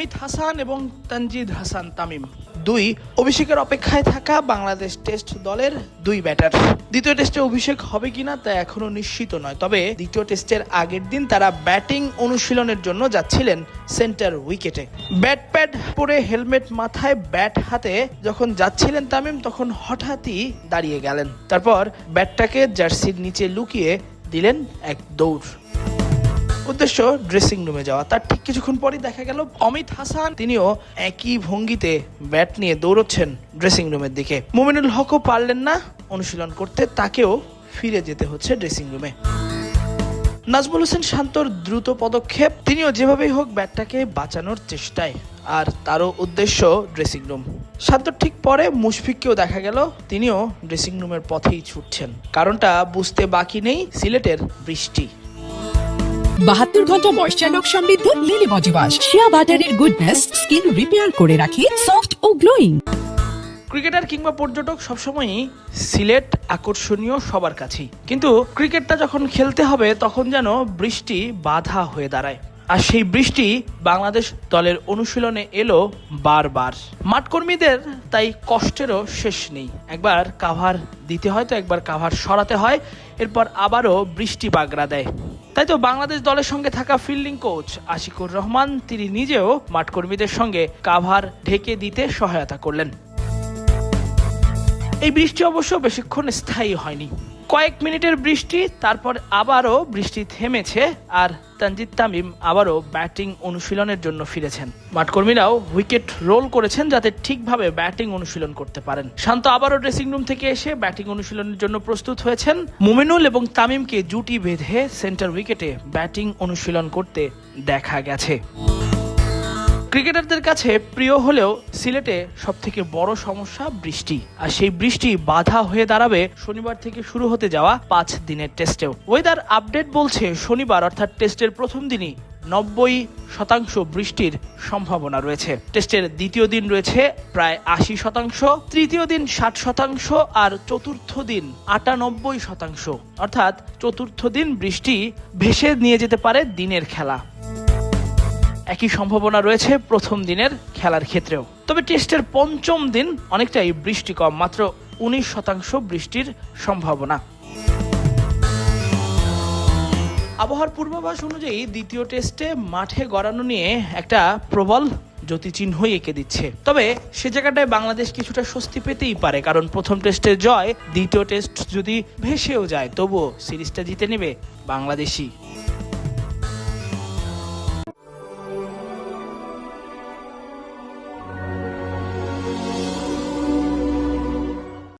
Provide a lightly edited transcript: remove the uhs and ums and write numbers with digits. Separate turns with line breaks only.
অমিত হাসান এবং তানজিদ হাসান তামিম দুই অভিষেকের অপেক্ষায় থাকা বাংলাদেশ টেস্ট দলের দুই ব্যাটার। দ্বিতীয় টেস্টে অভিষেক হবে কিনা তা এখনো নিশ্চিত নয়, তবে দ্বিতীয় টেস্টের আগের দিন তারা ব্যাটিং অনুশীলনের জন্য যাচ্ছিলেন সেন্টার উইকেটে। ব্যাট প্যাড পরে হেলমেট মাথায় ব্যাট হাতে যখন যাচ্ছিলেন তামিম, তখন হঠাৎই দাঁড়িয়ে গেলেন। তারপর ব্যাটটাকে জার্সির নিচে লুকিয়ে দিলেন এক দৌড়। উদ্দেশ্য ড্রেসিং রুমে যাওয়া। তার ঠিক কিছুক্ষণ পরই দেখা গেল অমিত হাসান তিনিও একই ভঙ্গিতে ব্যাট নিয়ে দৌড়চ্ছেন ড্রেসিং রুমের দিকে। মুমিনুল হকও পারলেন না অনুশীলন করতে, তাকেও ফিরে যেতে হচ্ছে ড্রেসিং রুমে। নাজমুল হোসেন শান্তর দ্রুত পদক্ষেপ, তিনিও যেভাবেই হোক ব্যাটটাকে বাঁচানোর চেষ্টায়, আর তারও উদ্দেশ্য ড্রেসিং রুম। শান্তর ঠিক পরে মুশফিককেও দেখা গেল তিনিও ড্রেসিং রুমের পথেই ছুটছেন। কারণটা বুঝতে বাকি নেই, সিলেটের বৃষ্টি।
72 ঘন্টা ময়েশ্চার লক সমৃদ্ধ লিলি বডি ওয়াশ, শিয়া বাটারের গুডনেস স্কিন রিপেয়ার করে রাখে সফট ও গ্লোয়িং।
ক্রিকেটার কিংবা পর্যটক সবসময়ই সিলেট আকর্ষণীয় সবার কাছেই, কিন্তু ক্রিকেটটা যখন খেলতে হবে তখন যেন বৃষ্টি বাধা হয়ে দাঁড়ায়। আর সেই বৃষ্টি বাংলাদেশ দলের অনুশীলনে এলো বারবার। মাঠকর্মীদের তাই কষ্টেরও শেষ নেই। একবার কাভার দিতে হয় তো একবার কাভার সরাতে হয়, এরপর আবারও বৃষ্টি বাগড়া দেয়। তাই তো বাংলাদেশ দলের সঙ্গে থাকা ফিল্ডিং কোচ আশিকুর রহমান তিনি নিজেও মাঠকর্মীদের সঙ্গে কাভার ঢেকে দিতে সহায়তা করলেন। এই বৃষ্টি অবশ্য বেশিক্ষণ স্থায়ী হয়নি, কয়েক মিনিটের বৃষ্টি, তারপর আবারও বৃষ্টি থেমেছে আর তানজিদ তামিম আবারও ব্যাটিং অনুশীলনের জন্য ফিরেছেন। মাঠকর্মীরাও উইকেট রোল করেছেন যাতে ঠিকভাবে ব্যাটিং অনুশীলন করতে পারেন। শান্ত আবারও ড্রেসিং রুম থেকে এসে ব্যাটিং অনুশীলনের জন্য প্রস্তুত হয়েছেন। মুমিনুল এবং তামিমকে জুটি বেঁধে সেন্টার উইকেটে ব্যাটিং অনুশীলন করতে দেখা গেছে। ক্রিকেটারদের কাছে প্রিয় হলেও সিলেটে সবথেকে বড় সমস্যা বৃষ্টি, আর সেই বৃষ্টি বাধা হয়ে দাঁড়াবে শনিবার থেকে শুরু হতে যাওয়া 5 দিনের টেস্টেও। ওয়েদার আপডেট বলছে শনিবার অর্থাৎ টেস্টের প্রথম দিনই 90% বৃষ্টির সম্ভাবনা রয়েছে। টেস্টের দ্বিতীয় দিন রয়েছে প্রায় 80%, তৃতীয় দিন 60% আর চতুর্থ দিন 98%। অর্থাৎ চতুর্থ দিন বৃষ্টি ভেসে নিয়ে যেতে পারে দিনের খেলা। একই সম্ভাবনা রয়েছে প্রথম দিনের খেলার ক্ষেত্রেও। তবে টেস্টের পঞ্চম দিন অনেকটাই বৃষ্টি কম, মাত্র 19% বৃষ্টির সম্ভাবনা। আবহাওয়ার পূর্বাভাস অনুযায়ী দ্বিতীয় টেস্টে মাঠে গড়ানো নিয়ে একটা প্রবল জ্যোতিচিহ্নই এঁকে দিচ্ছে। তবে সে জায়গাটায় বাংলাদেশ কিছুটা স্বস্তি পেতেই পারে, কারণ প্রথম টেস্টের জয় দ্বিতীয় টেস্ট যদি ভেসেও যায় তবুও সিরিজটা জিতে নেবে বাংলাদেশই।